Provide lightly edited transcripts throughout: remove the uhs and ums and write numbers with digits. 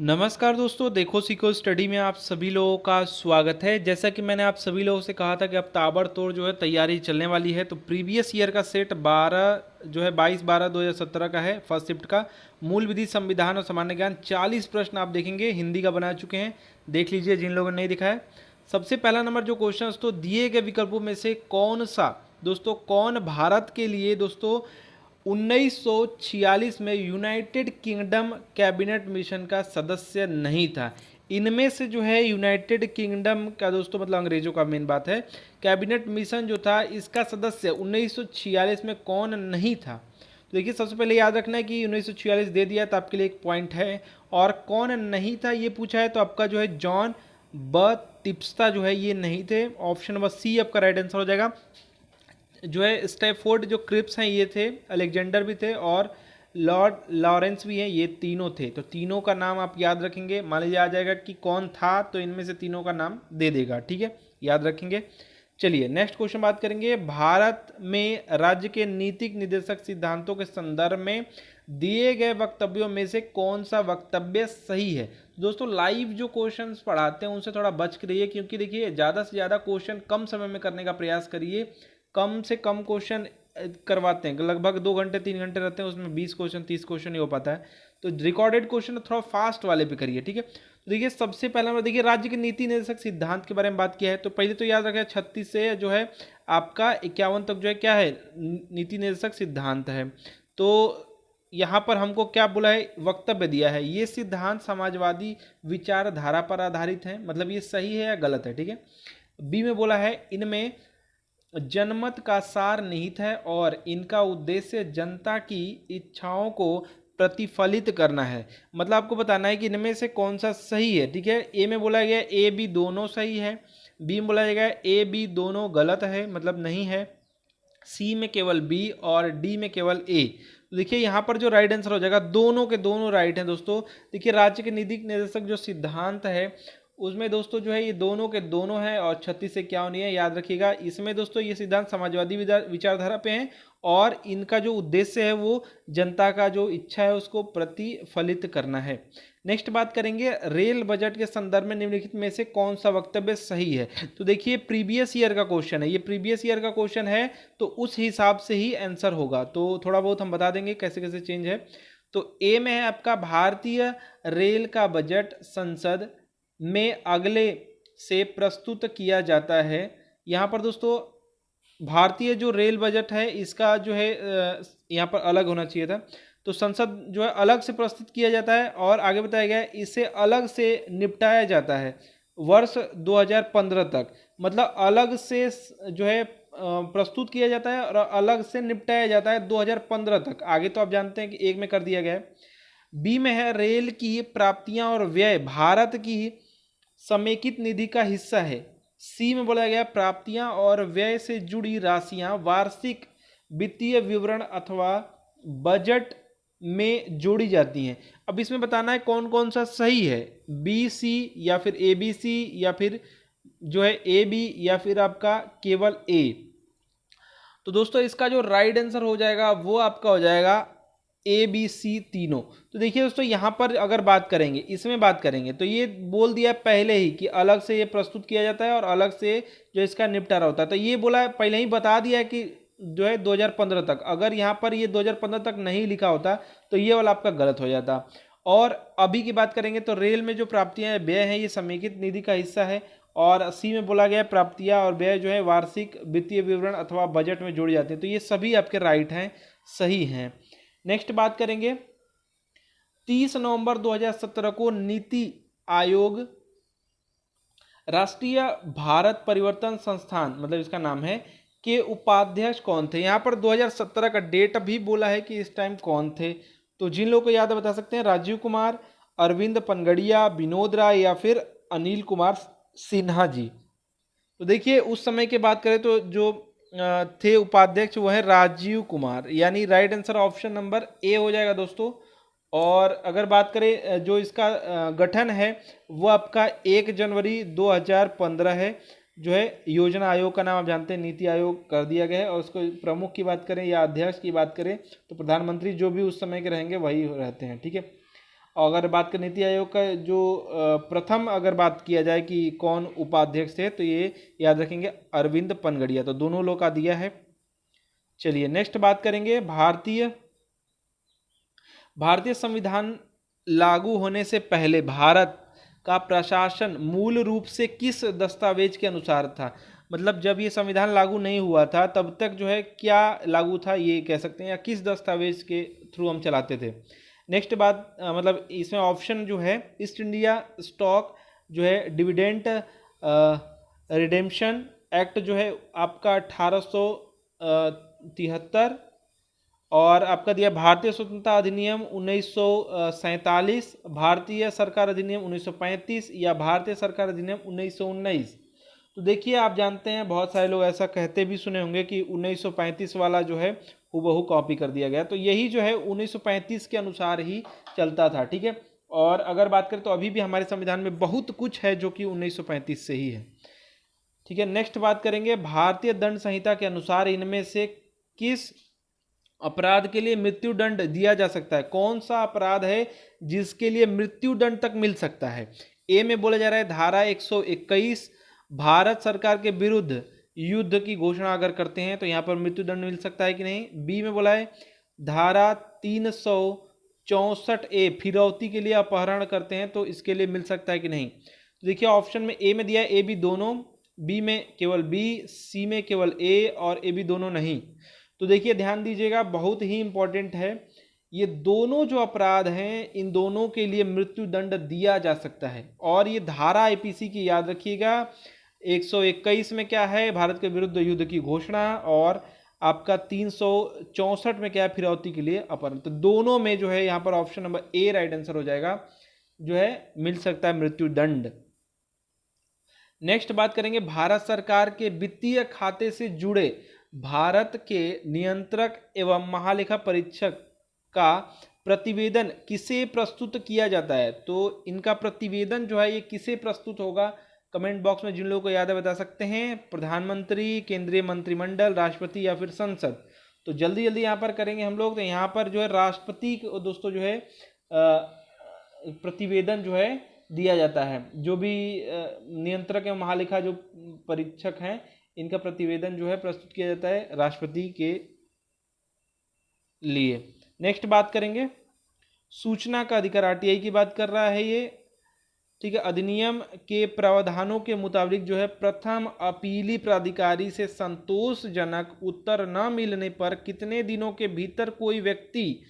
नमस्कार दोस्तों, देखो सीखो स्टडी में आप सभी लोगों का स्वागत है। जैसा कि मैंने आप सभी लोगों से कहा था कि अब ताबड़तोड़ जो है तैयारी चलने वाली है। तो प्रीवियस ईयर का सेट 22/12/2017 का है, फर्स्ट शिफ्ट का। मूल विधि, संविधान और सामान्य ज्ञान 40 प्रश्न आप देखेंगे, हिंदी का बना चुके हैं। देख लीजिए जिन लोगों ने नहीं दिखा है। सबसे पहला नंबर जो क्वेश्चन तो दिए गए विकल्पों में से कौन सा दोस्तों, कौन भारत के लिए दोस्तों 1946 में यूनाइटेड किंगडम कैबिनेट मिशन का सदस्य नहीं था। इनमें से जो है यूनाइटेड किंगडम का दोस्तों मतलब अंग्रेजों का मेन बात है, कैबिनेट मिशन जो था इसका सदस्य 1946 में कौन नहीं था। तो देखिए सबसे पहले याद रखना है कि 1946 दे दिया तो आपके लिए एक पॉइंट है, और कौन नहीं था ये पूछा है तो आपका जो है जॉन बटिस्टा जो है ये नहीं थे। ऑप्शन नंबर सी आपका राइट आंसर हो जाएगा। जो है स्टैफोर्ड जो क्रिप्स हैं ये थे, अलेक्जेंडर भी थे और लॉर्ड लॉरेंस भी हैं, ये तीनों थे। तो तीनों का नाम आप याद रखेंगे। मान लीजिए आ जाएगा कि कौन था तो इनमें से तीनों का नाम दे देगा, ठीक है, याद रखेंगे। चलिए नेक्स्ट क्वेश्चन बात करेंगे। भारत में राज्य के नीतिक निर्देशक सिद्धांतों के संदर्भ में दिए गए वक्तव्यों में से कौन सा वक्तव्य सही है। दोस्तों लाइव जो क्वेश्चंस पढ़ाते हैं उनसे थोड़ा बच के रहिए, क्योंकि देखिए ज़्यादा से ज़्यादा क्वेश्चन कम समय में करने का प्रयास करिए। कम से कम क्वेश्चन करवाते हैं, लगभग 2 घंटे 3 घंटे रहते हैं, उसमें 20 क्वेश्चन 30 क्वेश्चन नहीं हो पाता है। तो रिकॉर्डेड क्वेश्चन थोड़ा फास्ट वाले पे करिए, ठीक है। तो देखिए सबसे पहला देखिए राज्य के नीति निर्देशक सिद्धांत के बारे में बात किया है। तो पहले तो याद रखें 36 से जो है आपका 51 तक जो है क्या है, नीति निर्देशक सिद्धांत है। तो यहाँ पर हमको क्या बोला है, वक्तव्य दिया है, ये सिद्धांत समाजवादी विचारधारा पर आधारित है, मतलब ये सही है या गलत है, ठीक है। बी में बोला है इनमें जनमत का सार निहित है और इनका उद्देश्य जनता की इच्छाओं को प्रतिफलित करना है। मतलब आपको बताना है कि इनमें से कौन सा सही है, ठीक है। ए में बोला गया ए बी दोनों सही है, बी में बोला गया ए बी दोनों गलत है, मतलब नहीं है, सी में केवल बी और डी में केवल ए। तो देखिए यहाँ पर जो राइट आंसर हो जाएगा, दोनों के दोनों राइट हैं दोस्तों। देखिए राज्य के नीति निर्देशक जो सिद्धांत है उसमें दोस्तों जो है ये दोनों के दोनों हैं, और 36 से क्या नहीं है याद रखिएगा। इसमें दोस्तों ये सिद्धांत समाजवादी विचारधारा पे हैं, और इनका जो उद्देश्य है वो जनता का जो इच्छा है उसको प्रतिफलित करना है। नेक्स्ट बात करेंगे रेल बजट के संदर्भ में निम्नलिखित में से कौन सा वक्तव्य सही है। तो देखिए प्रीवियस ईयर का क्वेश्चन है, ये प्रीवियस ईयर का क्वेश्चन है तो उस हिसाब से ही आंसर होगा। तो थोड़ा बहुत हम बता देंगे कैसे कैसे चेंज है। तो ए में है आपका भारतीय रेल का बजट संसद में अगले से प्रस्तुत किया जाता है। यहाँ पर दोस्तों भारतीय जो रेल बजट है इसका जो है यहाँ पर अलग होना चाहिए था, तो संसद जो है अलग से प्रस्तुत किया जाता है, और आगे बताया गया है इसे अलग से निपटाया जाता है वर्ष 2015 तक। मतलब अलग से जो है प्रस्तुत किया जाता है और अलग से निपटाया जाता है 2015 तक। आगे तो आप जानते हैं कि एक में कर दिया गया है। बी में है रेल की प्राप्तियां और व्यय भारत की समेकित निधि का हिस्सा है। सी में बोला गया प्राप्तियां और व्यय से जुड़ी राशियां वार्षिक वित्तीय विवरण अथवा बजट में जोड़ी जाती हैं। अब इसमें बताना है कौन कौन सा सही है, बी सी या फिर ए बी सी या फिर जो है ए बी या फिर आपका केवल ए। तो दोस्तों इसका जो राइट आंसर हो जाएगा वो आपका हो जाएगा ए बी सी तीनों। तो देखिए दोस्तों यहाँ पर अगर बात करेंगे, इसमें बात करेंगे तो ये बोल दिया पहले ही कि अलग से ये प्रस्तुत किया जाता है और अलग से जो इसका निपटारा होता है। तो ये बोला पहले ही बता दिया है कि जो है 2015 तक। अगर यहाँ पर ये 2015 तक नहीं लिखा होता तो ये वाला आपका गलत हो जाता। और अभी की बात करेंगे तो रेल में जो प्राप्तियां व्यय हैं ये समेकित निधि का हिस्सा है, और सी में बोला गया प्राप्तियां और व्यय जो है वार्षिक वित्तीय विवरण अथवा बजट में जोड़ी जाती है। तो ये सभी आपके राइट हैं, सही हैं। नेक्स्ट बात करेंगे 30 नवंबर 2017 को नीति आयोग राष्ट्रीय भारत परिवर्तन संस्थान, मतलब इसका नाम है, के उपाध्यक्ष कौन थे। यहाँ पर 2017 का डेट भी बोला है कि इस टाइम कौन थे। तो जिन लोगों को याद है बता सकते हैं, राजीव कुमार, अरविंद पनगड़िया, विनोद राय या फिर अनिल कुमार सिन्हा जी। तो देखिए उस समय की बात करें तो जो थे उपाध्यक्ष वो है राजीव कुमार, यानी right answer option number A हो जाएगा दोस्तों। और अगर बात करें जो इसका गठन है वो आपका 1 जनवरी 2015 है। जो है योजना आयोग का नाम आप जानते हैं नीति आयोग कर दिया गया है, और उसको प्रमुख की बात करें या अध्यक्ष की बात करें तो प्रधानमंत्री जो भी उस समय के रहेंगे वही रहते हैं, ठीक है। और अगर बात करें नीति आयोग का जो प्रथम अगर बात किया जाए कि कौन उपाध्यक्ष थे, तो ये याद रखेंगे अरविंद पनगड़िया। तो दोनों लोग का दिया है। चलिए नेक्स्ट बात करेंगे भारतीय संविधान लागू होने से पहले भारत का प्रशासन मूल रूप से किस दस्तावेज के अनुसार था। मतलब जब ये संविधान लागू नहीं हुआ था तब तक जो है क्या लागू था ये कह सकते हैं, या किस दस्तावेज के थ्रू हम चलाते थे। नेक्स्ट बात मतलब इसमें ऑप्शन जो है ईस्ट इंडिया स्टॉक जो है डिविडेंड रिडेम्पशन एक्ट जो है आपका 1873, और आपका दिया भारतीय स्वतंत्रता अधिनियम 1947, भारतीय सरकार अधिनियम 1935 या भारतीय सरकार अधिनियम 1919। तो देखिए आप जानते हैं बहुत सारे लोग ऐसा कहते भी सुने होंगे कि 1935 वाला जो है हूबहू कॉपी कर दिया गया, तो यही जो है 1935 के अनुसार ही चलता था। ठीक है, और अगर बात करें तो अभी भी हमारे संविधान में बहुत कुछ है जो कि 1935 से ही है। ठीक है, नेक्स्ट बात करेंगे भारतीय दंड संहिता के अनुसार इनमें से किस अपराध के लिए मृत्यु दंड दिया जा सकता है। कौन सा अपराध है जिसके लिए मृत्यु दंड तक मिल सकता है। ए में बोला जा रहा है धारा 121, भारत सरकार के विरुद्ध युद्ध की घोषणा अगर करते हैं तो यहाँ पर मृत्यु दंड मिल सकता है कि नहीं। बी में बोला है धारा 364 फिरौती के लिए अपहरण करते हैं तो इसके लिए मिल सकता है कि नहीं। तो देखिए ऑप्शन में ए में दिया है ए बी दोनों, बी में केवल बी, सी में केवल ए और ए बी दोनों नहीं। तो देखिए ध्यान दीजिएगा बहुत ही इंपॉर्टेंट है, ये दोनों जो अपराध हैं इन दोनों के लिए मृत्यु दंड दिया जा सकता है। और ये धारा आईपीसी की याद रखिएगा 121 में क्या है भारत के विरुद्ध युद्ध की घोषणा, और आपका 364 में क्या है फिरौती के लिए अपहरण। तो दोनों में जो है यहाँ पर option number A right answer हो जाएगा, जो है मिल सकता है मृत्यु दंड। नेक्स्ट बात करेंगे भारत सरकार के वित्तीय खाते से जुड़े भारत के नियंत्रक एवं महालेखा परीक्षक का प्रतिवेदन किसे प्रस्तुत किया जाता है। तो इनका प्रतिवेदन जो है ये किसे प्रस्तुत होगा, कमेंट बॉक्स में जिन लोगों को याद है बता सकते हैं। प्रधानमंत्री, केंद्रीय मंत्रिमंडल, राष्ट्रपति या फिर संसद। तो जल्दी जल्दी यहाँ पर करेंगे हम लोग। तो यहाँ पर जो है राष्ट्रपति दोस्तों जो है प्रतिवेदन जो है दिया जाता है। जो भी नियंत्रक एवं महालेखा जो परीक्षक हैं इनका प्रतिवेदन जो है प्रस्तुत किया जाता है राष्ट्रपति के लिए। नेक्स्ट बात करेंगे सूचना का अधिकार, आरटीआई की बात कर रहा है ये। ठीक है, अधिनियम के प्रावधानों के मुताबिक जो है प्रथम अपीली प्राधिकारी से संतोषजनक उत्तर न मिलने पर कितने दिनों के भीतर कोई व्यक्ति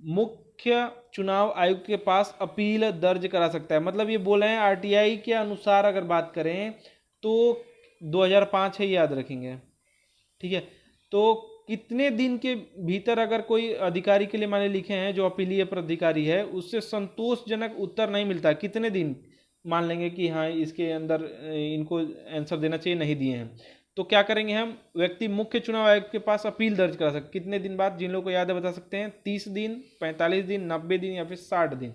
मुख्य चुनाव आयुक्त के पास अपील दर्ज करा सकता है। मतलब ये बोले हैं आरटीआई के अनुसार अगर बात करें तो 2005 है, याद रखेंगे। ठीक है, तो कितने दिन के भीतर अगर कोई अधिकारी के लिए माने लिखे हैं जो अपीलीय प्राधिकारी है उससे संतोषजनक उत्तर नहीं मिलता, कितने दिन मान लेंगे कि हाँ इसके अंदर इनको आंसर देना चाहिए, नहीं दिए हैं, तो क्या करेंगे हम, व्यक्ति मुख्य चुनाव आयुक्त के पास अपील दर्ज करा सकते। कितने दिन बाद, जिन लोगों को याद है बता सकते हैं, 30 दिन, 45 दिन, 90 दिन या फिर 60 दिन।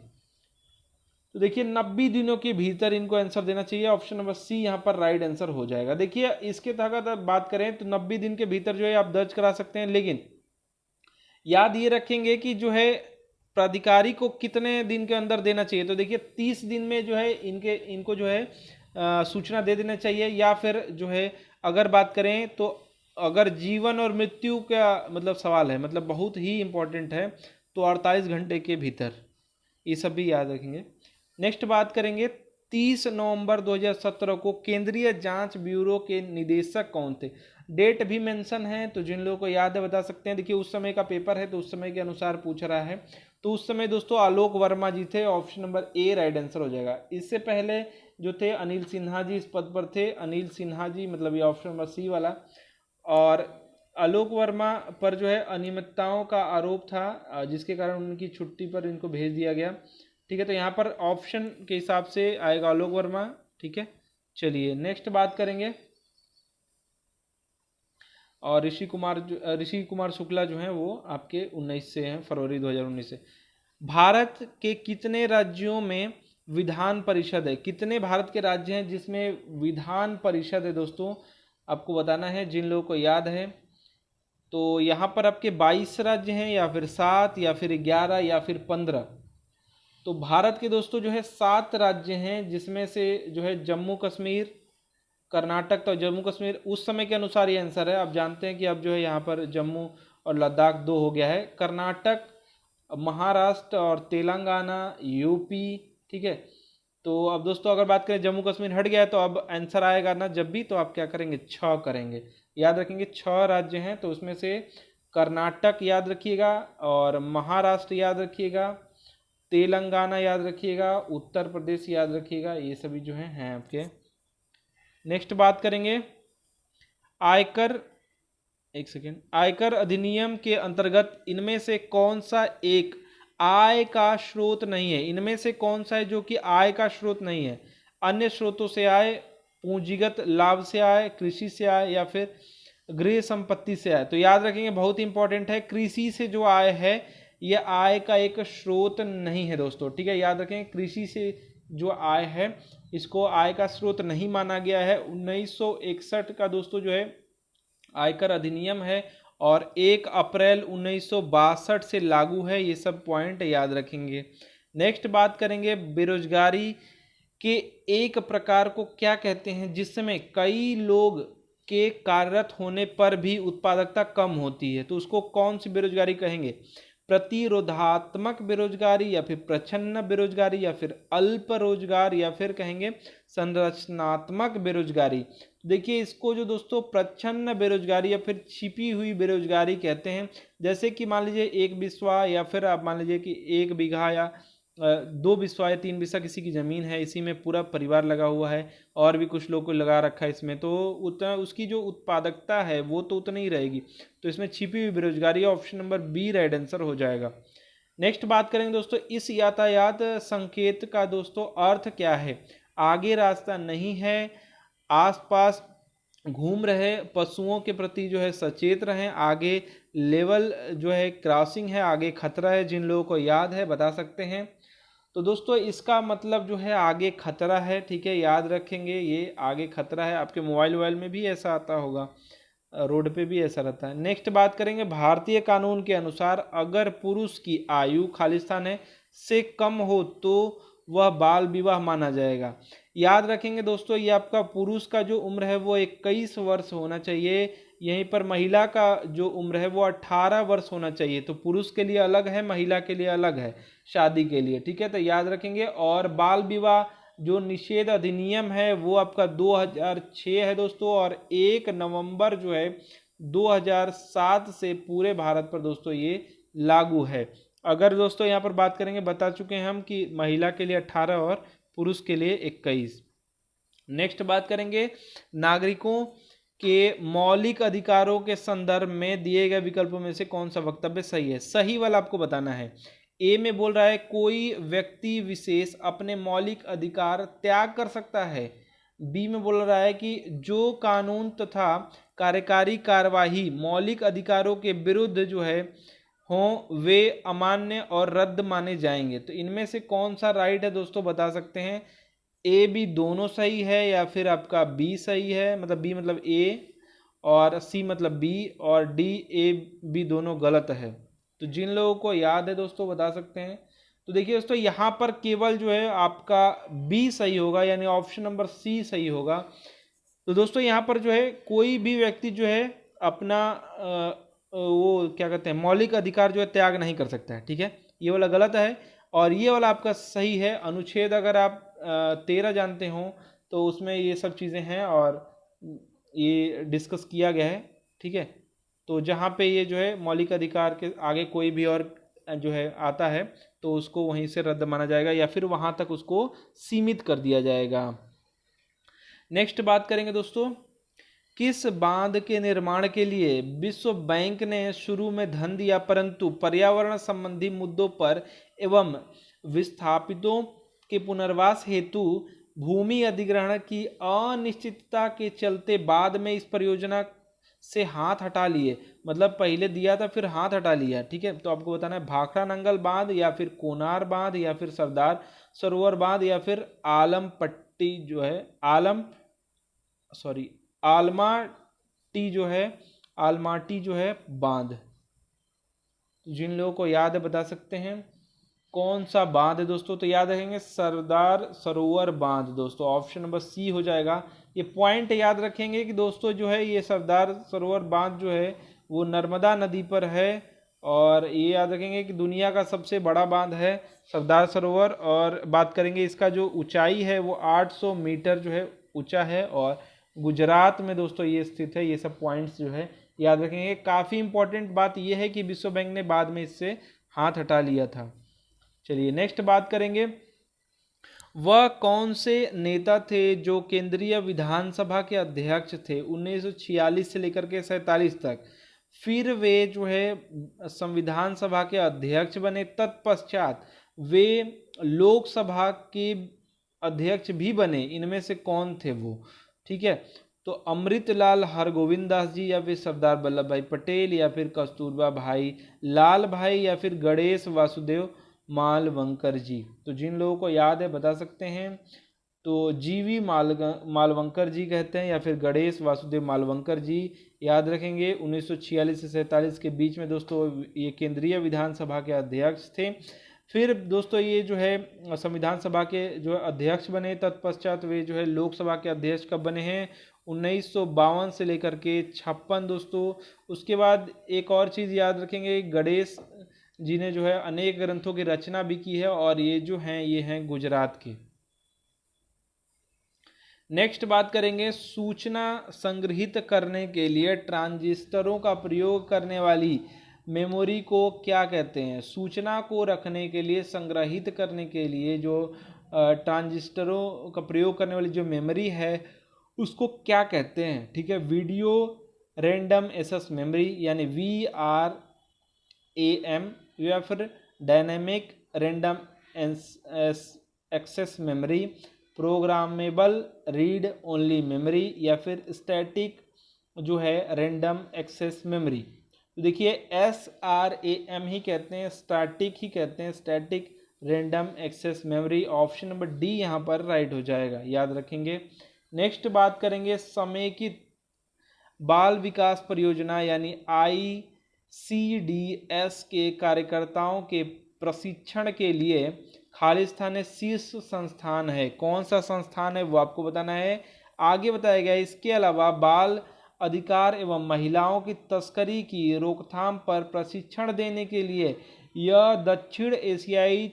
तो देखिए 90 दिनों के भीतर इनको आंसर देना चाहिए। ऑप्शन नंबर सी यहाँ पर राइट आंसर हो जाएगा। देखिए इसके तहत बात करें तो 90 दिन के भीतर जो है आप दर्ज करा सकते हैं, लेकिन याद ये रखेंगे कि जो है प्राधिकारी को कितने दिन के अंदर देना चाहिए। तो देखिए 30 दिन में जो है इनको जो है सूचना दे देना चाहिए, या फिर जो है अगर बात करें तो अगर जीवन और मृत्यु का मतलब सवाल है, मतलब बहुत ही इंपॉर्टेंट है, तो 48 घंटे के भीतर। ये सब भी याद रखेंगे। नेक्स्ट बात करेंगे 30 नवंबर 2017 को केंद्रीय जांच ब्यूरो के निदेशक कौन थे। डेट भी मेंशन है, तो जिन लोगों को याद है बता सकते हैं। देखिए उस समय का पेपर है तो उस समय के अनुसार पूछ रहा है। तो उस समय दोस्तों आलोक वर्मा जी थे, option number A right answer हो जाएगा। इससे पहले जो थे अनिल सिन्हा जी इस पद पर थे, अनिल सिन्हा जी, मतलब ये ऑप्शन नंबर सी वाला। और आलोक वर्मा पर जो है अनियमितताओं का आरोप था जिसके कारण उनकी छुट्टी पर इनको भेज दिया गया। ठीक है, तो यहाँ पर ऑप्शन के हिसाब से आएगा आलोक वर्मा। ठीक है, चलिए नेक्स्ट बात करेंगे। और ऋषि कुमार शुक्ला जो हैं वो आपके 19 से हैं, फरवरी 2019 से। भारत के कितने राज्यों में विधान परिषद है। कितने भारत के राज्य हैं जिसमें विधान परिषद है दोस्तों, आपको बताना है। जिन लोगों को याद है तो यहाँ पर आपके 22 राज्य हैं, या फिर 7 या फिर 11 या फिर 15। तो भारत के दोस्तों जो है 7 राज्य हैं, जिसमें से जो है जम्मू कश्मीर, कर्नाटक, तो जम्मू कश्मीर उस समय के अनुसार ये आंसर है। आप जानते हैं कि अब जो है यहाँ पर जम्मू और लद्दाख 2 हो गया है। कर्नाटक, महाराष्ट्र और तेलंगाना, यूपी, ठीक है। तो अब दोस्तों अगर बात करें जम्मू कश्मीर हट गया है, तो अब आंसर आएगा ना जब भी, तो आप क्या करेंगे, 6 करेंगे। याद रखेंगे 6 राज्य हैं, तो उसमें से कर्नाटक याद रखिएगा, और महाराष्ट्र याद रखिएगा, तेलंगाना याद रखिएगा, उत्तर प्रदेश याद रखिएगा, ये सभी जो हैं आपके। नेक्स्ट बात करेंगे आयकर, एक सेकेंड, आयकर अधिनियम के अंतर्गत इनमें से कौन सा एक आय का स्रोत नहीं है? इनमें से कौन सा है जो कि आय का स्रोत नहीं है? अन्य स्रोतों से आय, पूंजीगत लाभ से आय, कृषि से आय, या फिर गृह संपत्ति से आय? तो याद रखेंगे, बहुत इंपॉर्टेंट है, कृषि से जो आय है यह आय का एक स्रोत नहीं है दोस्तों, ठीक है। याद रखेंगे, कृषि से जो आय है इसको आय का स्रोत नहीं माना गया है। 1961 का दोस्तों जो है आयकर अधिनियम है, और 1 अप्रैल 1962 से लागू है। ये सब पॉइंट याद रखेंगे। नेक्स्ट बात करेंगे बेरोजगारी के एक प्रकार को क्या कहते हैं जिसमें कई लोग के कार्यरत होने पर भी उत्पादकता कम होती है? तो उसको कौन सी बेरोजगारी कहेंगे? प्रतिरोधात्मक बेरोजगारी, या फिर प्रच्छन्न बेरोजगारी, या फिर अल्प रोजगार, या फिर कहेंगे संरचनात्मक बेरोजगारी? देखिए, इसको जो दोस्तों प्रच्छन्न बेरोजगारी या फिर छिपी हुई बेरोजगारी कहते हैं। जैसे कि मान लीजिए 1 बिस्वा, या फिर आप मान लीजिए कि 1 बीघा या 2 बिस्वा या 3 बिस्वा किसी की ज़मीन है, इसी में पूरा परिवार लगा हुआ है, और भी कुछ लोग को लगा रखा है इसमें, तो उतना उसकी जो उत्पादकता है वो तो उतनी ही रहेगी। तो इसमें छिपी हुई बेरोजगारी, option number B right answer हो जाएगा। नेक्स्ट बात करेंगे दोस्तों, इस यातायात संकेत का दोस्तों अर्थ क्या है? आगे रास्ता नहीं है, आसपास घूम रहे, पशुओं के प्रति जो है सचेत रहें, आगे लेवल जो है क्रॉसिंग है, आगे खतरा है। जिन लोगों को याद है बता सकते हैं। तो दोस्तों इसका मतलब जो है आगे खतरा है, ठीक है, याद रखेंगे, ये आगे खतरा है। आपके मोबाइल वोबाइल में भी ऐसा आता होगा, रोड पे भी ऐसा रहता है। नेक्स्ट बात करेंगे, भारतीय कानून के अनुसार अगर पुरुष की आयु खालिस्तान है से कम हो तो वह बाल विवाह माना जाएगा। याद रखेंगे दोस्तों, ये आपका पुरुष का जो उम्र है वो 21 वर्ष होना चाहिए, यहीं पर महिला का जो उम्र है वो 18 वर्ष होना चाहिए। तो पुरुष के लिए अलग है, महिला के लिए अलग है शादी के लिए, ठीक है, तो याद रखेंगे। और बाल विवाह जो निषेध अधिनियम है वो आपका 2006 है दोस्तों, और 1 नवंबर जो है 2007 से पूरे भारत पर दोस्तों ये लागू है। अगर दोस्तों यहाँ पर बात करेंगे, बता चुके हैं हम कि महिला के लिए 18 और पुरुष के लिए 21। नेक्स्ट बात करेंगे, नागरिकों के मौलिक अधिकारों के संदर्भ में दिए गए विकल्पों में से कौन सा वक्तव्य सही है? सही वाला आपको बताना है। ए में बोल रहा है कोई व्यक्ति विशेष अपने मौलिक अधिकार त्याग कर सकता है। बी में बोल रहा है कि जो कानून तथा कार्यकारी कार्यवाही मौलिक अधिकारों के विरुद्ध जो है हों वे अमान्य और रद्द माने जाएंगे। तो इनमें से कौन सा राइट है दोस्तों, बता सकते हैं? ए बी दोनों सही है, या फिर आपका बी सही है, मतलब बी मतलब ए और सी मतलब बी, और डी ए बी दोनों गलत है? तो जिन लोगों को याद है दोस्तों बता सकते हैं। तो देखिए दोस्तों, यहाँ पर केवल जो है आपका बी सही होगा, यानी ऑप्शन नंबर सी सही होगा। तो दोस्तों यहाँ पर जो है कोई भी व्यक्ति जो है अपना वो क्या कहते हैं मौलिक अधिकार जो है त्याग नहीं कर सकता है, ठीक है, ये वाला गलत है। और ये वाला आपका सही है। अनुच्छेद अगर आप 13 जानते हो तो उसमें ये सब चीज़ें हैं और ये डिस्कस किया गया है, ठीक है। तो जहाँ पे ये जो है मौलिक अधिकार के आगे कोई भी और जो है आता है तो उसको वहीं से रद्द माना जाएगा, या फिर वहाँ तक उसको सीमित कर दिया जाएगा। नेक्स्ट बात करेंगे दोस्तों, किस बांध के निर्माण के लिए विश्व बैंक ने शुरू में धन दिया, परंतु पर्यावरण संबंधी मुद्दों पर एवं विस्थापितों के पुनर्वास हेतु भूमि अधिग्रहण की अनिश्चितता के चलते बाद में इस परियोजना से हाथ हटा लिए? मतलब पहले दिया था फिर हाथ हटा लिया, ठीक है। तो आपको बताना है भाखड़ा नंगल बांध, या फिर कोनार बांध, या फिर सरदार सरोवर बांध, या फिर आलमपट्टी जो है आलमाटी जो है बांध। जिन लोगों को याद है बता सकते हैं कौन सा बांध है दोस्तों? तो याद रखेंगे सरदार सरोवर बांध दोस्तों, ऑप्शन नंबर सी हो जाएगा। ये पॉइंट याद रखेंगे कि दोस्तों जो है ये सरदार सरोवर बांध जो है वो नर्मदा नदी पर है, और ये याद रखेंगे कि दुनिया का सबसे बड़ा बांध है सरदार सरोवर। और बात करेंगे इसका जो ऊंचाई है वो 800 मीटर जो है ऊंचा है, और गुजरात में दोस्तों ये स्थित है। ये सब पॉइंट्स जो है याद रखेंगे। काफ़ी इंपॉर्टेंट बात यह है कि विश्व बैंक ने बाद में इससे हाथ हटा लिया था। चलिए नेक्स्ट बात करेंगे, वह कौन से नेता थे जो केंद्रीय विधानसभा के अध्यक्ष थे 1946 से लेकर के 47 तक। फिर वे जो है संविधान सभा के अध्यक्ष बने, तत्पश्चात वे लोकसभा के अध्यक्ष भी बने। इनमें से कौन थे वो? ठीक है, तो अमृतलाल हरगोविंद दास जी, या फिर सरदार वल्लभ भाई पटेल, या फिर कस्तूरबा भाई लाल भाई, या फिर गणेश वासुदेव मालवंकर जी। तो जिन लोगों को याद है बता सकते हैं। तो जीवी मालवंकर जी कहते हैं, या फिर गणेश वासुदेव मालवंकर जी। याद रखेंगे 1946 से 47 के बीच में दोस्तों ये केंद्रीय विधानसभा के अध्यक्ष थे। फिर दोस्तों ये जो है संविधान सभा के जो अध्यक्ष बने, तत्पश्चात वे जो है लोकसभा के अध्यक्ष कब बने हैं? 1952 से लेकर के 56 दोस्तों। उसके बाद एक और चीज़ याद रखेंगे, गणेश जी ने जो है अनेक ग्रंथों की रचना भी की है, और ये जो हैं ये हैं गुजरात के। नेक्स्ट बात करेंगे, सूचना संग्रहित करने के लिए ट्रांजिस्टरों का प्रयोग करने वाली मेमोरी को क्या कहते हैं? सूचना को रखने के लिए, संग्रहित करने के लिए जो ट्रांजिस्टरों का प्रयोग करने वाली जो मेमोरी है उसको क्या कहते हैं? ठीक है, वीडियो रैंडम एक्सेस मेमोरी यानी VRAM, या फिर dynamic random access memory, programmable read only memory, या फिर स्टैटिक जो है रैंडम एक्सेस मेमोरी। तो देखिए SRAM ही कहते हैं, स्टैटिक ही कहते हैं, static random access memory. Option number D यहाँ पर राइट हो जाएगा, याद रखेंगे। नेक्स्ट बात करेंगे, समेकित बाल विकास परियोजना यानी ICDS के कार्यकर्ताओं के प्रशिक्षण के लिए खालिस्तान शीर्ष संस्थान है। कौन सा संस्थान है वो आपको बताना है। आगे बताया गया इसके अलावा बाल अधिकार एवं महिलाओं की तस्करी की रोकथाम पर प्रशिक्षण देने के लिए यह दक्षिण एशियाई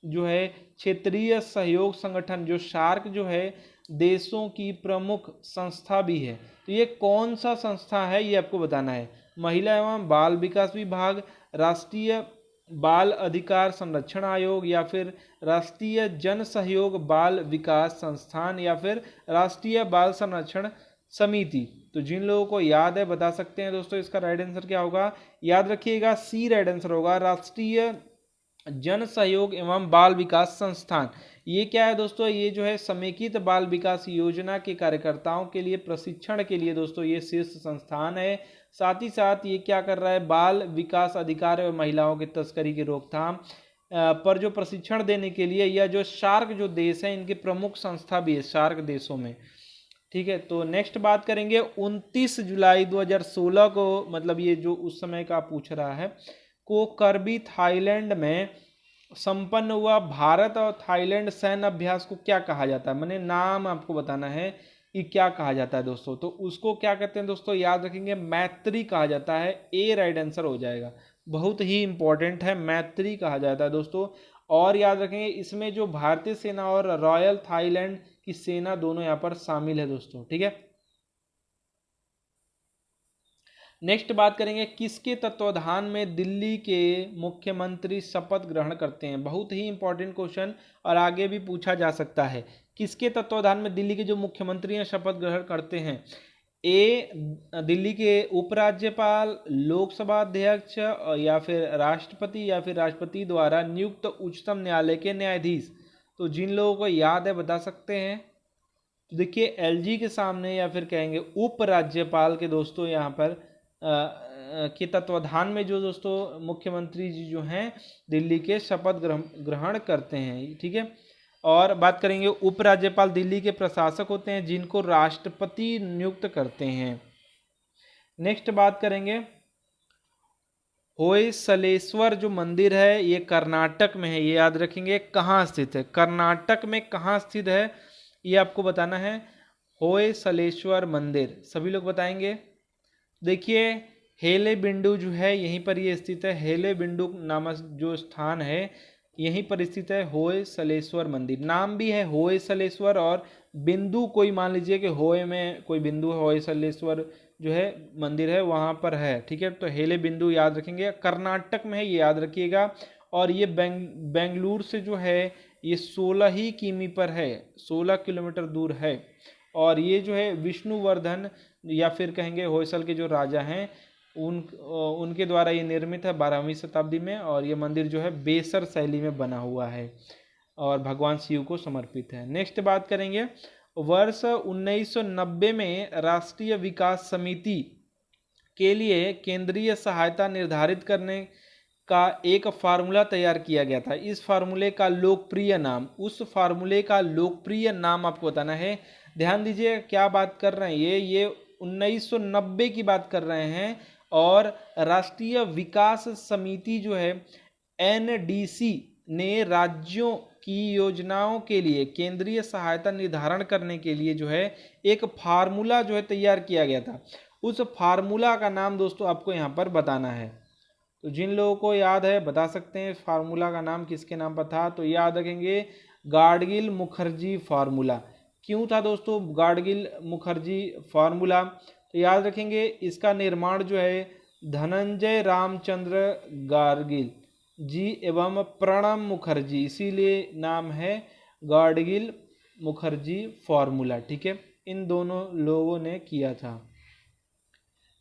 जो है क्षेत्रीय सहयोग संगठन जो शार्क जो है देशों की प्रमुख संस्था भी है। तो ये कौन सा संस्था है ये आपको बताना है। महिला एवं बाल विकास विभाग, राष्ट्रीय बाल अधिकार संरक्षण आयोग, या फिर राष्ट्रीय जन सहयोग बाल विकास संस्थान, या फिर राष्ट्रीय बाल संरक्षण समिति। तो जिन लोगों को याद है बता सकते हैं दोस्तों इसका राइट आंसर क्या होगा। याद रखिएगा सी राइट आंसर होगा, राष्ट्रीय जन सहयोग एवं बाल विकास संस्थान। ये क्या है दोस्तों, ये जो है समेकित बाल विकास योजना के कार्यकर्ताओं के लिए प्रशिक्षण के लिए दोस्तों ये शीर्ष संस्थान है। साथ ही साथ ये क्या कर रहा है, बाल विकास अधिकार एवं महिलाओं की तस्करी की रोकथाम पर जो प्रशिक्षण देने के लिए यह जो शार्क जो देश है इनकी प्रमुख संस्था भी है शार्क देशों में। ठीक है, तो नेक्स्ट बात करेंगे 29 जुलाई 2016 को, मतलब ये जो उस समय का पूछ रहा है, को करबी थाईलैंड में संपन्न हुआ भारत और थाईलैंड सैन्य अभ्यास को क्या कहा जाता है। मैंने नाम आपको बताना है कि क्या कहा जाता है दोस्तों। तो उसको क्या कहते हैं दोस्तों, याद रखेंगे मैत्री कहा जाता है। ए राइट आंसर हो जाएगा, बहुत ही इंपॉर्टेंट है, मैत्री कहा जाता है दोस्तों। और याद रखेंगे इसमें जो भारतीय सेना और रॉयल थाईलैंड की सेना दोनों यहाँ पर शामिल है दोस्तों। ठीक है, नेक्स्ट बात करेंगे किसके तत्वाधान में दिल्ली के मुख्यमंत्री शपथ ग्रहण करते हैं। बहुत ही इंपॉर्टेंट क्वेश्चन और आगे भी पूछा जा सकता है। किसके तत्वाधान में दिल्ली के जो मुख्यमंत्री हैं शपथ ग्रहण करते हैं। ए दिल्ली के उपराज्यपाल, लोकसभा अध्यक्ष, या फिर राष्ट्रपति, या फिर राष्ट्रपति द्वारा नियुक्त उच्चतम न्यायालय के न्यायाधीश। तो जिन लोगों को याद है बता सकते हैं। तो देखिए एलजी के सामने, या फिर कहेंगे उपराज्यपाल के दोस्तों यहाँ पर के तत्वाधान में जो दोस्तों मुख्यमंत्री जी जो हैं दिल्ली के शपथ ग्रहण करते हैं। ठीक है, और बात करेंगे उपराज्यपाल दिल्ली के प्रशासक होते हैं जिनको राष्ट्रपति नियुक्त करते हैं। नेक्स्ट बात करेंगे होयसलेश्वर जो मंदिर है ये कर्नाटक में है, ये याद रखेंगे। कहाँ स्थित है? कर्नाटक में कहाँ स्थित है ये आपको बताना है। होयसलेश्वर मंदिर सभी लोग बताएंगे। देखिए हेलेबिंडु जो है यहीं पर ये स्थित है। हेलेबिंडु नामक जो स्थान है यहीं पर स्थित है होयसलेश्वर मंदिर। नाम भी है होयसलेश्वर और बिंदु कोई मान लीजिए कि होय में कोई बिंदु है, होयसलेश्वर जो है मंदिर है वहाँ पर है। ठीक है, तो हेले बिंदु याद रखेंगे। कर्नाटक में है ये याद रखिएगा। और ये बेंगलुरु से जो है ये 16 ही किमी पर है, 16 किलोमीटर दूर है। और ये जो है विष्णुवर्धन या फिर कहेंगे होयसल के जो राजा हैं उनके द्वारा ये निर्मित है 12वीं शताब्दी में। और ये मंदिर जो है बेसर शैली में बना हुआ है और भगवान शिव को समर्पित है। नेक्स्ट बात करेंगे, वर्ष 1990 में राष्ट्रीय विकास समिति के लिए केंद्रीय सहायता निर्धारित करने का एक फार्मूला तैयार किया गया था। इस फार्मूले का लोकप्रिय नाम, उस फार्मूले का लोकप्रिय नाम आपको बताना है। ध्यान दीजिए क्या बात कर रहे हैं, ये 1990 की बात कर रहे हैं। और राष्ट्रीय विकास समिति जो है एनडीसी ने राज्यों की योजनाओं के लिए केंद्रीय सहायता निर्धारण करने के लिए जो है एक फार्मूला जो है तैयार किया गया था। उस फार्मूला का नाम दोस्तों आपको यहाँ पर बताना है। तो जिन लोगों को याद है बता सकते हैं फार्मूला का नाम किसके नाम पर था। तो याद रखेंगे गाडगिल मुखर्जी फार्मूला। क्यों था दोस्तों गाडगिल मुखर्जी फार्मूला? तो याद रखेंगे इसका निर्माण जो है धनंजय रामचंद्र गाडगिल जी एवं प्रणब मुखर्जी, इसीलिए नाम है गाडगिल मुखर्जी फार्मूला। ठीक है, इन दोनों लोगों ने किया था।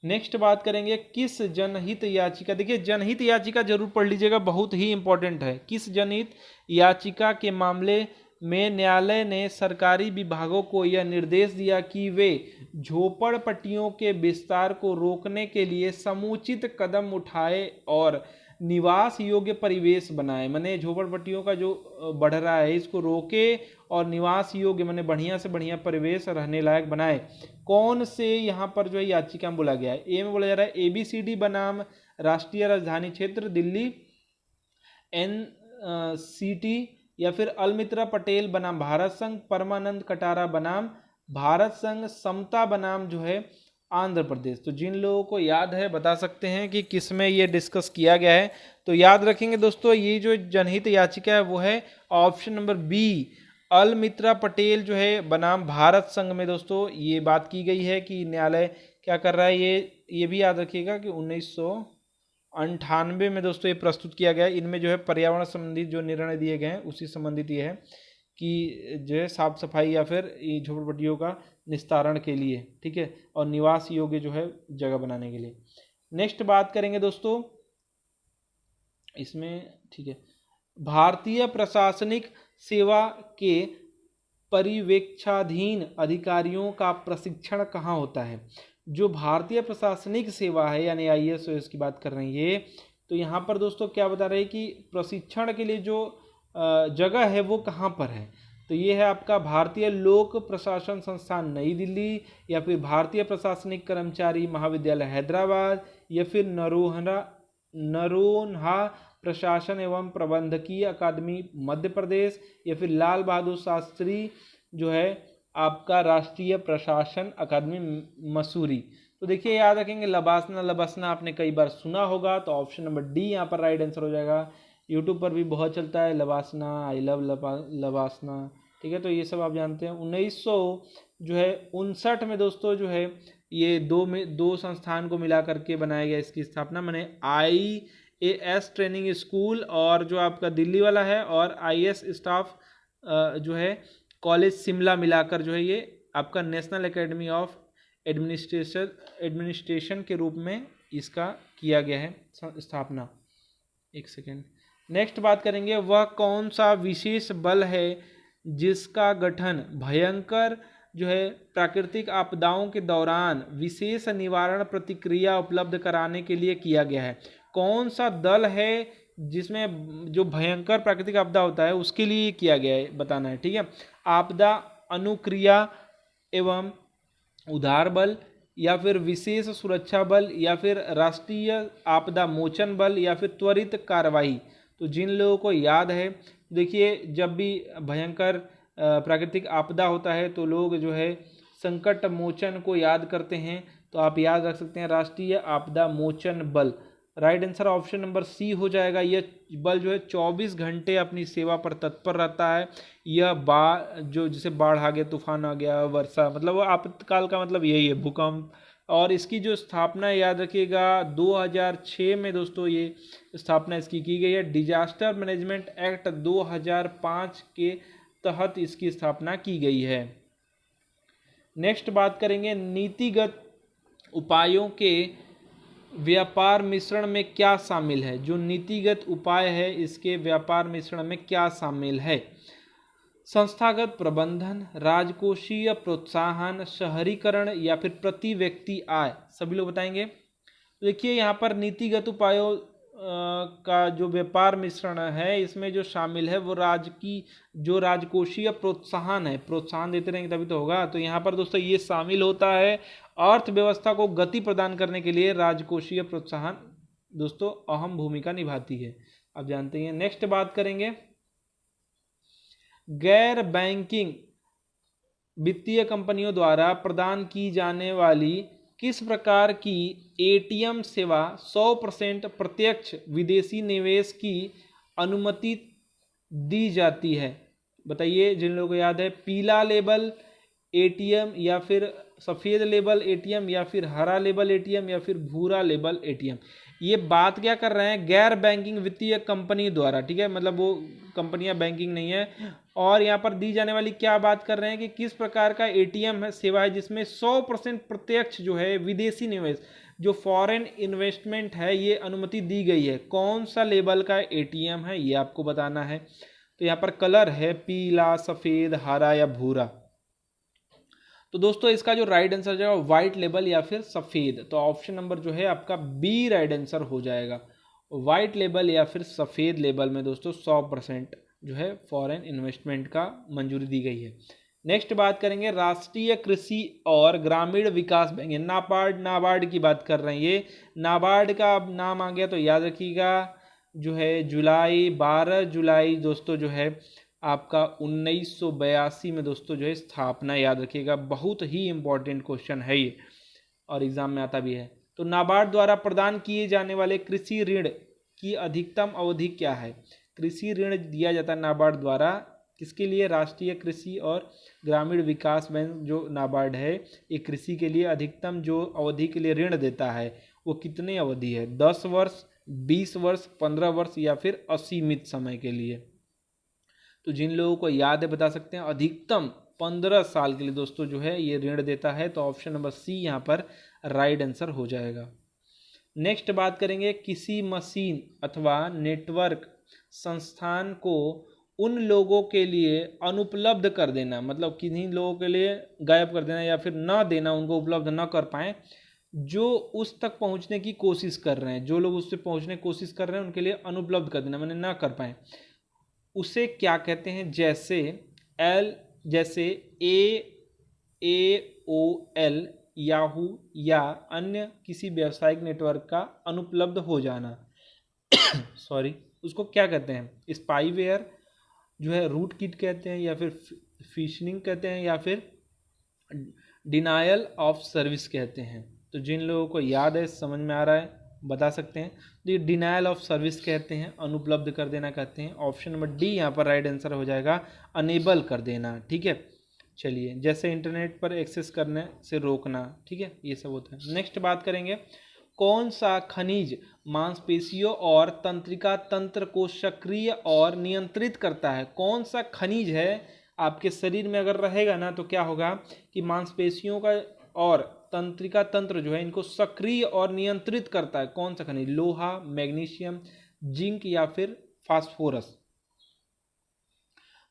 नेक्स्ट बात करेंगे किस जनहित याचिका। देखिए जनहित याचिका जरूर पढ़ लीजिएगा, बहुत ही इंपॉर्टेंट है। किस जनहित याचिका के मामले में न्यायालय ने सरकारी विभागों को यह निर्देश दिया कि वे झोपड़पट्टियों के विस्तार को रोकने के लिए समुचित कदम उठाए और निवास योग्य परिवेश बनाए। माने झोपड़पट्टियों का जो बढ़ रहा है इसको रोके और निवास योग्य माने बढ़िया से बढ़िया परिवेश रहने लायक बनाए। कौन से यहाँ पर जो है याचिका में बोला गया है? ए में बोला जा रहा है ABCD बनाम राष्ट्रीय राजधानी क्षेत्र दिल्ली, NCT या फिर अलमित्रा पटेल बनाम भारत संघ, परमानंद कटारा बनाम भारत संघ, समता बनाम जो है आंध्र प्रदेश। तो जिन लोगों को याद है बता सकते हैं कि किस में ये डिस्कस किया गया है। तो याद रखेंगे दोस्तों ये जो जनहित याचिका है वो है ऑप्शन नंबर बी, अलमित्रा पटेल जो है बनाम भारत संघ में दोस्तों ये बात की गई है कि न्यायालय क्या कर रहा है। ये भी याद रखिएगा कि 1998 में दोस्तों ये प्रस्तुत किया गया है। इनमें जो है पर्यावरण संबंधित जो निर्णय दिए गए हैं उसी संबंधित ये है कि जो है साफ सफाई या फिर झोपड़पट्टियों का निस्तारण के लिए, ठीक है, और निवास योग्य जो है जगह बनाने के लिए। नेक्स्ट बात करेंगे दोस्तों इसमें, ठीक है, भारतीय प्रशासनिक सेवा के परिवेक्षाधीन अधिकारियों का प्रशिक्षण कहाँ होता है? जो भारतीय प्रशासनिक सेवा है यानी IAS की बात कर रहे हैं ये। तो यहाँ पर दोस्तों क्या बता रहे हैं कि प्रशिक्षण के लिए जो जगह है वो कहाँ पर है? तो ये है आपका भारतीय लोक प्रशासन संस्थान नई दिल्ली, या फिर भारतीय प्रशासनिक कर्मचारी महाविद्यालय हैदराबाद, या फिर नरोन्हा प्रशासन एवं प्रबंधकीय अकादमी मध्य प्रदेश, या फिर लाल बहादुर शास्त्री जो है आपका राष्ट्रीय प्रशासन अकादमी मसूरी। तो देखिए याद रखेंगे लबासना आपने कई बार सुना होगा, तो ऑप्शन नंबर डी यहाँ पर राइट आंसर हो जाएगा। यूट्यूब पर भी बहुत चलता है लबासना, आई लव लबासना, ठीक है, तो ये सब आप जानते हैं। 1959 में दोस्तों जो है ये दो संस्थान को मिला करके बनाया गया इसकी स्थापना, मैंने IAS ट्रेनिंग स्कूल और जो आपका दिल्ली वाला है और IAS स्टाफ जो है कॉलेज शिमला मिलाकर जो है ये आपका नेशनल एकेडमी ऑफ एडमिनिस्ट्रेशन के रूप में इसका किया गया है स्थापना। एक सेकेंड, नेक्स्ट बात करेंगे वह कौन सा विशेष बल है जिसका गठन भयंकर जो है प्राकृतिक आपदाओं के दौरान विशेष निवारण प्रतिक्रिया उपलब्ध कराने के लिए किया गया है? कौन सा दल है जिसमें जो भयंकर प्राकृतिक आपदा होता है उसके लिए किया गया है बताना है, ठीक है। आपदा अनुक्रिया एवं उद्धार बल, या फिर विशेष सुरक्षा बल या फिर राष्ट्रीय आपदा मोचन बल या फिर त्वरित कार्रवाई। तो जिन लोगों को याद है, देखिए जब भी भयंकर प्राकृतिक आपदा होता है तो लोग जो है संकट मोचन को याद करते हैं, तो आप याद रख सकते हैं राष्ट्रीय आपदा मोचन बल। Right answer option number C हो जाएगा। यह बल जो है 24 घंटे अपनी सेवा पर तत्पर रहता है। यह जो जैसे बाढ़ आ गया, तूफान आ गया, वर्षा, मतलब वो आपातकाल का मतलब यही है, भूकंप। और इसकी जो स्थापना याद रखिएगा 2006 में दोस्तों ये स्थापना इसकी की गई है। डिजास्टर मैनेजमेंट एक्ट 2005 के तहत इसकी स्थापना की गई है। नेक्स्ट बात करेंगे, नीतिगत उपायों के व्यापार मिश्रण में क्या शामिल है। जो नीतिगत उपाय है इसके व्यापार मिश्रण में क्या शामिल है। संस्थागत प्रबंधन, राजकोषीय प्रोत्साहन, शहरीकरण या फिर प्रति व्यक्ति आय। सभी लोग बताएंगे। देखिए यहाँ पर नीतिगत उपायों का जो व्यापार मिश्रण है इसमें जो शामिल है वो जो राजकोषीय प्रोत्साहन है, प्रोत्साहन देते रहेंगे तभी तो होगा। तो यहाँ पर दोस्तों ये शामिल होता है, अर्थव्यवस्था को गति प्रदान करने के लिए राजकोषीय प्रोत्साहन दोस्तों अहम भूमिका निभाती है, आप जानते हैं। नेक्स्ट बात करेंगे, गैर बैंकिंग वित्तीय कंपनियों द्वारा प्रदान की जाने वाली किस प्रकार की एटीएम सेवा 100% प्रत्यक्ष विदेशी निवेश की अनुमति दी जाती है। बताइए जिन लोगों को याद है, पीला लेबल एटीएम या फिर सफ़ेद लेबल एटीएम या फिर हरा लेबल एटीएम या फिर भूरा लेबल एटीएम। ये बात क्या कर रहे हैं, गैर बैंकिंग वित्तीय कंपनी द्वारा, ठीक है, मतलब वो कंपनियां बैंकिंग नहीं है। और यहाँ पर दी जाने वाली क्या बात कर रहे हैं कि किस प्रकार का एटीएम है, सेवा है जिसमें 100% प्रत्यक्ष जो है विदेशी निवेश, जो फॉरेन इन्वेस्टमेंट है, ये अनुमति दी गई है। कौन सा लेबल का एटीएम है ये आपको बताना है। तो यहाँ पर कलर है पीला, सफ़ेद, हरा या भूरा। तो दोस्तों इसका जो राइट आंसर हो जाएगा व्हाइट लेबल या फिर सफ़ेद। तो ऑप्शन नंबर जो है आपका बी राइट आंसर हो जाएगा। व्हाइट लेबल या फिर सफ़ेद लेबल में दोस्तों 100% जो है फॉरेन इन्वेस्टमेंट का मंजूरी दी गई है। नेक्स्ट बात करेंगे, राष्ट्रीय कृषि और ग्रामीण विकास बैंक, नाबार्ड की बात कर रहे हैं। ये नाबार्ड का अब नाम आ गया तो याद रखिएगा, जो है 12 जुलाई दोस्तों जो है आपका 1982 में दोस्तों जो है स्थापना, याद रखिएगा, बहुत ही इंपॉर्टेंट क्वेश्चन है ये और एग्जाम में आता भी है। तो नाबार्ड द्वारा प्रदान किए जाने वाले कृषि ऋण की अधिकतम अवधि क्या है। कृषि ऋण दिया जाता है नाबार्ड द्वारा किसके लिए, राष्ट्रीय कृषि और ग्रामीण विकास बैंक जो नाबार्ड है, ये कृषि के लिए अधिकतम जो अवधि के लिए ऋण देता है वो कितने अवधि है, 10 वर्ष, 20 वर्ष, 15 वर्ष या फिर असीमित समय के लिए। तो जिन लोगों को याद है बता सकते हैं, अधिकतम 15 साल के लिए दोस्तों जो है ये ऋण देता है। तो ऑप्शन नंबर सी यहाँ पर राइट आंसर हो जाएगा। नेक्स्ट बात करेंगे, किसी मशीन अथवा नेटवर्क संस्थान को उन लोगों के लिए अनुपलब्ध कर देना, मतलब किन्हीं लोगों के लिए गायब कर देना या फिर ना देना, उनको उपलब्ध ना कर पाए, जो उस तक पहुंचने की कोशिश कर रहे हैं, जो लोग उससे पहुंचने की कोशिश कर रहे हैं उनके लिए अनुपलब्ध कर देना, मैंने ना कर पाए, उसे क्या कहते हैं। जैसे AOL, याहू या अन्य किसी व्यावसायिक नेटवर्क का अनुपलब्ध हो जाना सॉरी, उसको क्या कहते हैं, स्पाईवेयर जो है, रूट किट कहते हैं या फिर फिशिंग कहते हैं या फिर डिनायल ऑफ सर्विस कहते हैं। तो जिन लोगों को याद है, समझ में आ रहा है, बता सकते हैं। तो ये डिनायल ऑफ सर्विस कहते हैं, अनुपलब्ध कर देना कहते हैं। ऑप्शन नंबर डी यहाँ पर राइट आंसर हो जाएगा, अनेबल कर देना, ठीक है। चलिए, जैसे इंटरनेट पर एक्सेस करने से रोकना, ठीक है, ये सब होता है। नेक्स्ट बात करेंगे, कौन सा खनिज मांसपेशियों और तंत्रिका तंत्र को सक्रिय और नियंत्रित करता है। कौन सा खनिज है आपके शरीर में अगर रहेगा ना तो क्या होगा कि मांसपेशियों का और तंत्रिका तंत्र जो है इनको सक्रिय और नियंत्रित करता है। कौन सा खनिज, लोहा, मैग्नीशियम, जिंक या फिर फास्फोरस।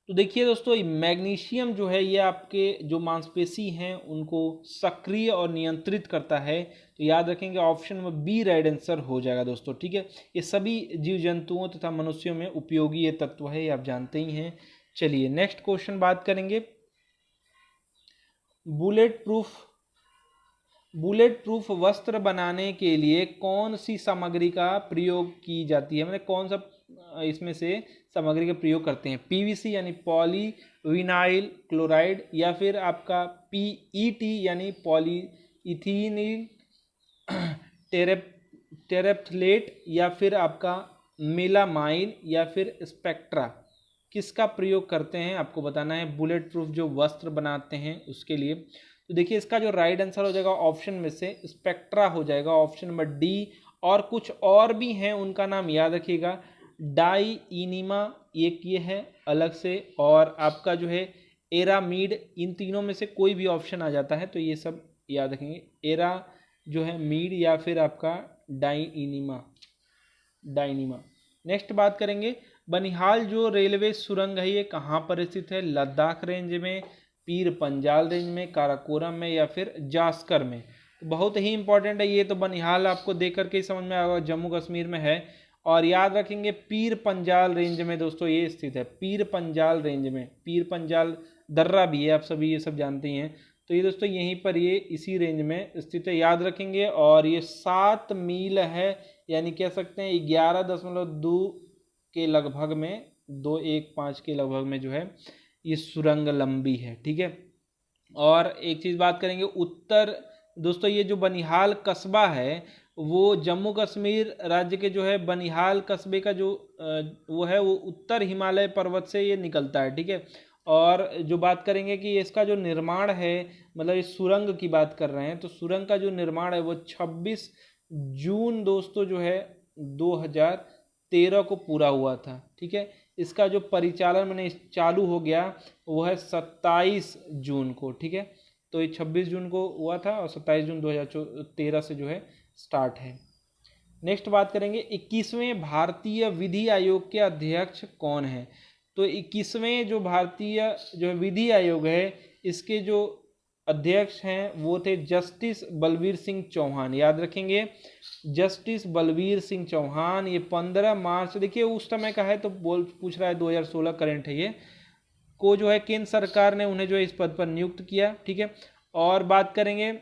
तो देखिए दोस्तों, मैग्नीशियम जो है ये आपके जो मांसपेशी हैं उनको सक्रिय और नियंत्रित करता है। तो याद रखेंगे ऑप्शन में बी राइट आंसर हो जाएगा दोस्तों, ठीक है। ये सभी जीव जंतुओं तथा मनुष्यों में उपयोगी ये तत्व है, ये आप जानते ही हैं। चलिए नेक्स्ट क्वेश्चन बात करेंगे, बुलेट प्रूफ बुलेट प्रूफ वस्त्र बनाने के लिए कौन सी सामग्री का प्रयोग की जाती है, मतलब कौन सा इसमें से सामग्री का प्रयोग करते हैं? पीवीसी यानी पॉली विनाइल क्लोराइड, या फिर आपका पीईटी यानी पॉली इथीनिल टेरेप्थलेट, या फिर आपका मेलामाइन, या फिर स्पेक्ट्रा, किसका प्रयोग करते हैं आपको बताना है बुलेट प्रूफ जो वस्त्र बनाते हैं उसके लिए। तो देखिए इसका जो राइट आंसर हो जाएगा ऑप्शन में से स्पेक्ट्रा हो जाएगा, ऑप्शन नंबर डी। और कुछ और भी हैं उनका नाम याद रखिएगा, डाई इनिमा एक ये है अलग से, और आपका जो है एरामीड, इन तीनों में से कोई भी ऑप्शन आ जाता है तो ये सब याद रखेंगे, एरा जो है मीड, या फिर आपका डाइनिमा। नेक्स्ट बात करेंगे बनिहाल जो रेलवे सुरंग है ये कहाँ पर स्थित है? लद्दाख रेंज में, पीर पंजाल रेंज में, काराकोरम में, या फिर जास्कर में? तो बहुत ही इंपॉर्टेंट है ये, तो बनिहाल आपको देख करके ही समझ में आएगा जम्मू कश्मीर में है। और याद रखेंगे पीर पंजाल रेंज में दोस्तों ये स्थित है, पीर पंजाल रेंज में, पीर पंजाल दर्रा भी है, आप सभी ये सब जानते ही हैं। तो ये दोस्तों यहीं पर ये इसी रेंज में स्थित है, याद रखेंगे। और ये 7 मील है, यानी कह सकते हैं 11.2 के लगभग में, 215 के लगभग में जो है ये सुरंग लंबी है, ठीक है। और एक चीज़ बात करेंगे उत्तर दोस्तों, ये जो बनिहाल कस्बा है वो जम्मू कश्मीर राज्य के जो है बनिहाल कस्बे का जो वो है वो उत्तर हिमालय पर्वत से ये निकलता है, ठीक है। और जो बात करेंगे कि इसका जो निर्माण है, मतलब इस सुरंग की बात कर रहे हैं, तो सुरंग का जो निर्माण है वो 26 जून दोस्तों जो है 2013 को पूरा हुआ था, ठीक है। इसका जो परिचालन मैंने चालू हो गया वो है 27 जून को, ठीक है। तो ये 26 जून को हुआ था और 27 जून 2013 से जो है स्टार्ट है। नेक्स्ट बात करेंगे 21वें भारतीय विधि आयोग के अध्यक्ष कौन है? तो 21वें जो भारतीय जो विधि आयोग है इसके जो अध्यक्ष हैं वो थे जस्टिस बलबीर सिंह चौहान, याद रखेंगे जस्टिस बलबीर सिंह चौहान। ये 15 मार्च, देखिए उस समय का है तो पूछ रहा है 2016 करंट है ये, को जो है केंद्र सरकार ने उन्हें जो है इस पद पर नियुक्त किया, ठीक है। और बात करेंगे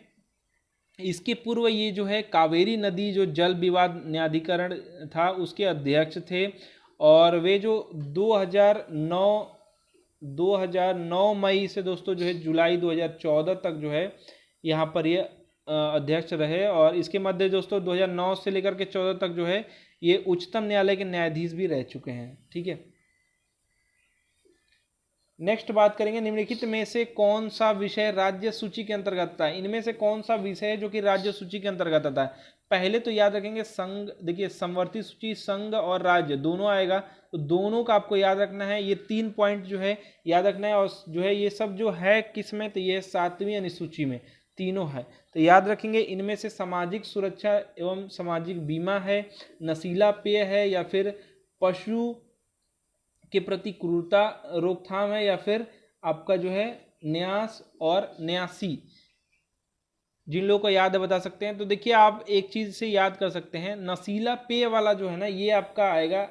इसके पूर्व ये जो है कावेरी नदी जो जल विवाद न्यायाधिकरण था उसके अध्यक्ष थे, और वे जो 2009 मई से दोस्तों जो है जुलाई 2014 तक जो है यहाँ पर ये अध्यक्ष रहे। और इसके मध्य दोस्तों 2009 से लेकर के 14 तक जो है ये उच्चतम न्यायालय के न्यायाधीश भी रह चुके हैं, ठीक है। नेक्स्ट बात करेंगे निम्नलिखित में से कौन सा विषय राज्य सूची के अंतर्गत आता है? इनमें से कौन सा विषय है जो कि राज्य सूची के अंतर्गत आता है? पहले तो याद रखेंगे संघ, देखिए समवर्ती सूची संघ और राज्य दोनों आएगा, तो दोनों का आपको याद रखना है, ये 3 पॉइंट जो है याद रखना है। और जो है ये सब जो है किस में, तो ये 7वीं अनुसूची में तीनों है, तो याद रखेंगे इनमें से सामाजिक सुरक्षा एवं सामाजिक बीमा है, नशीला पेय है, या फिर पशु के प्रति क्रूरता रोकथाम है, या फिर आपका जो है न्यास और न्यासी। जिन लोगों को याद है बता सकते हैं। तो देखिए आप एक चीज से याद कर सकते हैं, नशीला पेय वाला जो है ना ये आपका आएगा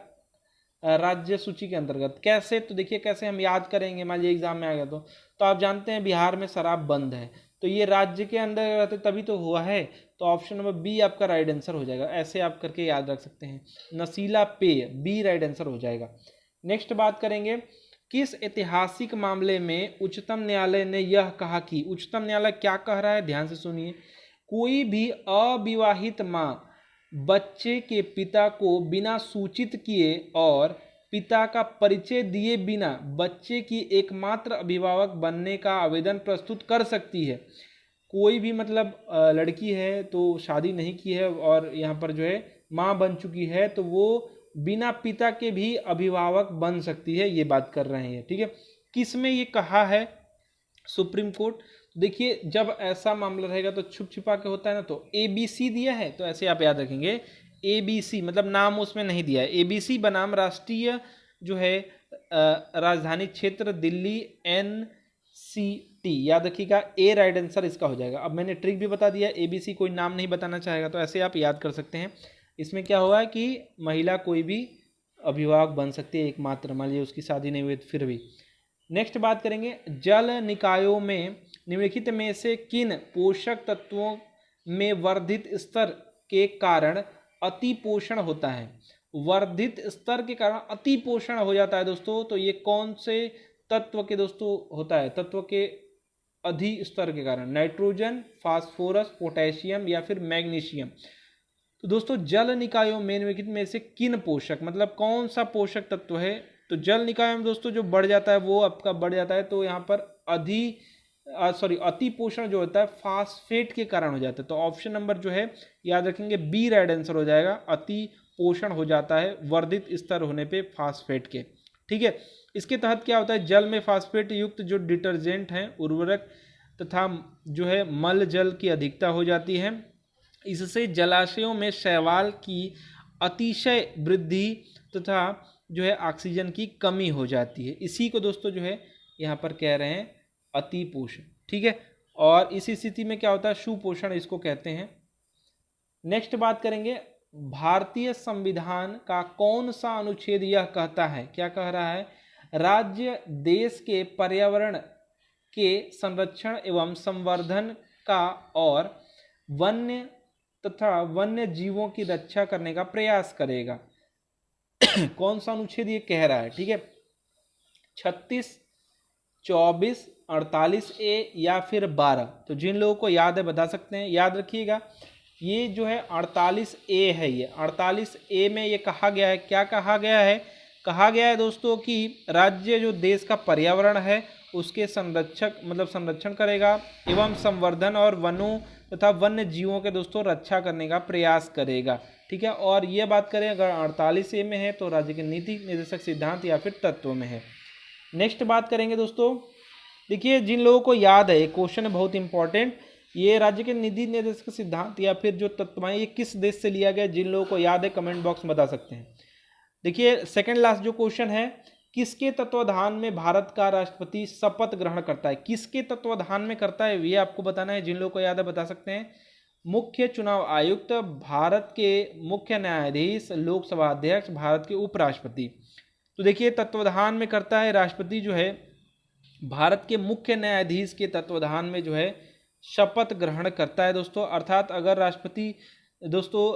राज्य सूची के अंतर्गत। कैसे? तो देखिए कैसे हम याद करेंगे, मान लीजिए एग्जाम में आ गया तो आप जानते हैं बिहार में शराब बंद है, तो ये राज्य के अंदर रहते तभी तो हुआ है, तो ऑप्शन नंबर बी आपका राइट आंसर हो जाएगा। ऐसे आप करके याद रख सकते हैं, नशीला पेय बी राइट आंसर हो जाएगा। नेक्स्ट बात करेंगे किस ऐतिहासिक मामले में उच्चतम न्यायालय ने यह कहा कि, उच्चतम न्यायालय क्या कह रहा है ध्यान से सुनिए, कोई भी अविवाहित मां बच्चे के पिता को बिना सूचित किए और पिता का परिचय दिए बिना बच्चे की एकमात्र अभिभावक बनने का आवेदन प्रस्तुत कर सकती है। कोई भी मतलब लड़की है तो शादी नहीं की है और यहाँ पर जो है माँ बन चुकी है, तो वो बिना पिता के भी अभिभावक बन सकती है, ये बात कर रहे हैं, ठीक है। किस में ये कहा है? Supreme court. देखिए जब ऐसा मामला रहेगा तो छुप छिपा के होता है ना, तो ABC दिया है, तो ऐसे आप याद रखेंगे ABC, मतलब नाम उसमें नहीं दिया है, ABC बनाम राष्ट्रीय जो है राजधानी क्षेत्र दिल्ली NCT, याद रखिएगा ए राइट आंसर इसका हो जाएगा। अब मैंने ट्रिक भी बता दिया, ABC कोई नाम नहीं बताना चाहेगा तो ऐसे आप याद कर सकते हैं। इसमें क्या हुआ कि महिला कोई भी अभिभावक बन सकती है एकमात्र, मान लीजिए उसकी शादी नहीं हुई फिर भी। नेक्स्ट बात करेंगे जल निकायों में निम्नलिखित में से किन पोषक तत्वों में वर्धित स्तर के कारण अतिपोषण होता है। वर्धित स्तर के कारण अतिपोषण हो जाता है दोस्तों, तो ये कौन से तत्व के दोस्तों होता है? तत्व के अधि स्तर के कारण नाइट्रोजन, फास्फोरस, पोटेशियम या फिर मैग्नीशियम। तो दोस्तों जल निकायों में निम्नलिखित में से किन पोषक, मतलब कौन सा पोषक तत्व है? तो जल निकायों में दोस्तों जो बढ़ जाता है वो आपका बढ़ जाता है, तो यहाँ पर अति पोषण जो होता है फास्फेट के कारण हो जाता है। तो ऑप्शन नंबर जो है याद रखेंगे बी राइट आंसर हो जाएगा। अति पोषण हो जाता है वर्धित स्तर होने पे फास्फेट के। ठीक है, इसके तहत क्या होता है? जल में फास्फेट युक्त जो डिटर्जेंट हैं, उर्वरक तथा जो है मल जल की अधिकता हो जाती है। इससे जलाशयों में शैवाल की अतिशय वृद्धि तथा जो है ऑक्सीजन की कमी हो जाती है। इसी को दोस्तों जो है यहाँ पर कह रहे हैं अतिपोषण। ठीक है, और इस स्थिति में क्या होता है? सुपोषण इसको कहते हैं। नेक्स्ट बात करेंगे, भारतीय संविधान का कौन सा अनुच्छेद यह कहता है? क्या कह रहा है? राज्य देश के पर्यावरण के संरक्षण एवं संवर्धन का और वन्य तथा वन्य जीवों की रक्षा करने का प्रयास करेगा। कौन सा अनुच्छेद ये कह रहा है? ठीक है, 36, 24, 48 ए या फिर 12। तो जिन लोगों को याद है बता सकते हैं। याद रखिएगा ये जो है 48 ए है। ये 48 ए में ये कहा गया है, क्या कहा गया है? कहा गया है दोस्तों कि राज्य जो देश का पर्यावरण है उसके संरक्षण करेगा एवं संवर्धन और वनों तथा वन्य जीवों के दोस्तों रक्षा करने का प्रयास करेगा। ठीक है, और ये बात करें अगर 48 ए में है तो राज्य के नीति निर्देशक सिद्धांत या फिर तत्वों में है। नेक्स्ट बात करेंगे दोस्तों, देखिए जिन लोगों को याद है, क्वेश्चन है बहुत इंपॉर्टेंट, ये राज्य के नीति निर्देशक सिद्धांत या फिर जो तत्व हैं ये किस देश से लिया गया? जिन लोगों को याद है कमेंट बॉक्स में बता सकते हैं। देखिए सेकंड लास्ट जो क्वेश्चन है, किसके तत्वाधान में भारत का राष्ट्रपति शपथ ग्रहण करता है? किसके तत्वाधान में करता है ये आपको बताना है। जिन लोगों को याद है बता सकते हैं। मुख्य चुनाव आयुक्त, भारत के मुख्य न्यायाधीश, लोकसभा अध्यक्ष, भारत के उपराष्ट्रपति। तो देखिए तत्वाधान में करता है राष्ट्रपति जो है भारत के मुख्य न्यायाधीश के तत्वाधान में जो है शपथ ग्रहण करता है दोस्तों। अर्थात अगर राष्ट्रपति दोस्तों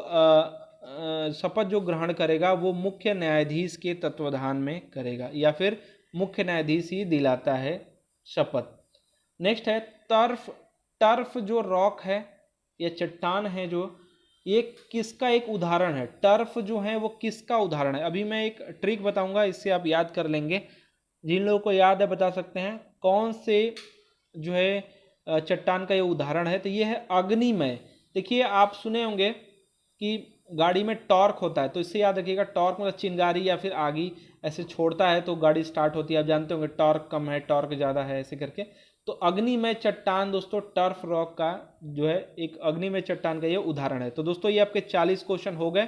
शपथ जो ग्रहण करेगा वो मुख्य न्यायाधीश के तत्वाधान में करेगा या फिर मुख्य न्यायाधीश ही दिलाता है शपथ। नेक्स्ट है टर्फ। टर्फ जो रॉक है या चट्टान है जो, ये किसका एक उदाहरण है? टर्फ जो है वो किसका उदाहरण है? अभी मैं एक ट्रिक बताऊंगा, इससे आप याद कर लेंगे। जिन लोगों को याद है बता सकते हैं कौन से जो है चट्टान का ये उदाहरण है। तो ये है अग्निमय। देखिए आप सुने होंगे कि गाड़ी में टॉर्क होता है, तो इससे याद रखिएगा टॉर्क मतलब चिंगारी या फिर आगी ऐसे छोड़ता है तो गाड़ी स्टार्ट होती है। आप जानते होंगे टॉर्क कम है, टॉर्क ज़्यादा है, ऐसे करके। तो अग्निमय चट्टान दोस्तों टर्फ रॉक का जो है एक अग्निमय चट्टान का ये उदाहरण है। तो दोस्तों ये आपके 40 क्वेश्चन हो गए।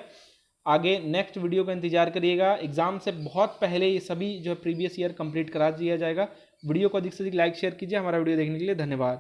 आगे नेक्स्ट वीडियो का इंतजार करिएगा। एग्जाम से बहुत पहले ये सभी जो है प्रीवियस ईयर कंप्लीट करा दिया जाएगा। वीडियो को अधिक से अधिक लाइक शेयर कीजिए। हमारा वीडियो देखने के लिए धन्यवाद।